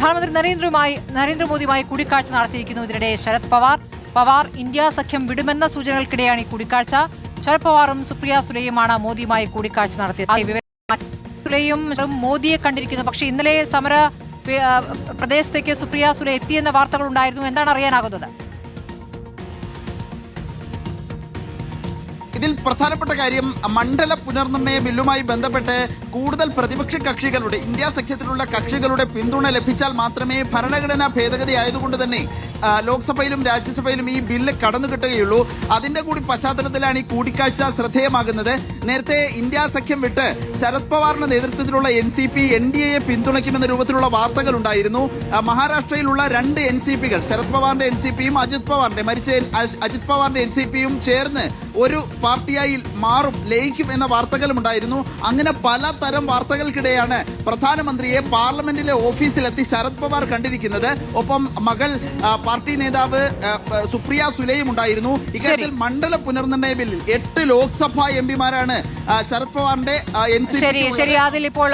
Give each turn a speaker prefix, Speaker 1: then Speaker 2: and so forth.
Speaker 1: പ്രധാനമന്ത്രി നരേന്ദ്രമോദിയുമായി കൂടിക്കാഴ്ച നടത്തിയിരിക്കുന്നു. ഇതിനിടെ ശരത് പവാർ ഇന്ത്യ സഖ്യം വിടുമെന്ന സൂചനകൾക്കിടെയാണ് ഈ കൂടിക്കാഴ്ച. ശരത് പവാറും സുപ്രിയ സുലെയുമാണ് മോദിയുമായി കൂടിക്കാഴ്ച നടത്തിയത്. സുലെയും മോദിയെ കണ്ടിരിക്കുന്നു. പക്ഷേ ഇന്നലെ സമര പ്രദേശത്തേക്ക് സുപ്രിയ സുലെ എത്തിയെന്ന വാർത്തകൾ ഉണ്ടായിരുന്നു. എന്താണ് അറിയാനാകുന്നത്?
Speaker 2: ഇതിൽ പ്രധാനപ്പെട്ട കാര്യം മണ്ഡല പുനർനിർണയ ബില്ലുമായി ബന്ധപ്പെട്ട് കൂടുതൽ പ്രതിപക്ഷ കക്ഷികളുടെ ഇന്ത്യ സഖ്യത്തിലുള്ള കക്ഷികളുടെ പിന്തുണ ലഭിച്ചാൽ മാത്രമേ ഭരണഘടനാ ഭേദഗതി ആയതുകൊണ്ട് തന്നെ ലോക്സഭയിലും രാജ്യസഭയിലും ഈ ബില്ല് കടന്നു കിട്ടുകയുള്ളൂ. അതിന്റെ കൂടി പശ്ചാത്തലത്തിലാണ് ഈ കൂടിക്കാഴ്ച ശ്രദ്ധേയമാകുന്നത്. നേരത്തെ ഇന്ത്യ സഖ്യം വിട്ട് ശരത് പവാറിന്റെ നേതൃത്വത്തിലുള്ള NCP NDAയെ പിന്തുണയ്ക്കുമെന്ന രൂപത്തിലുള്ള വാർത്തകൾ ഉണ്ടായിരുന്നു. മഹാരാഷ്ട്രയിലുള്ള രണ്ട് NCPകൾ, ശരത് പവാറിന്റെ NCPയും മരിച്ച അജിത് പവാറിന്റെ NCPയും ചേർന്ന് ഒരു പാർട്ടിയായി മാറും, ലയിക്കും എന്ന വാർത്തകളും ഉണ്ടായിരുന്നു. അങ്ങനെ പലതരം വാർത്തകൾക്കിടെയാണ് പ്രധാനമന്ത്രിയെ പാർലമെന്റിലെ ഓഫീസിലെത്തി ശരത് പവാർ കണ്ടിരിക്കുന്നത്. ഒപ്പം മകൾ പാർട്ടി നേതാവ് സുപ്രിയ സുലെയും ഉണ്ടായിരുന്നു. ഇക്കാര്യത്തിൽ മണ്ഡല പുനർനിർണയ ബില്ലിൽ 8 ലോക്സഭാ MP മാരാണ് ശരത് പവാറിന്റെ NCP.
Speaker 1: ശരി, അതിൽ ഇപ്പോൾ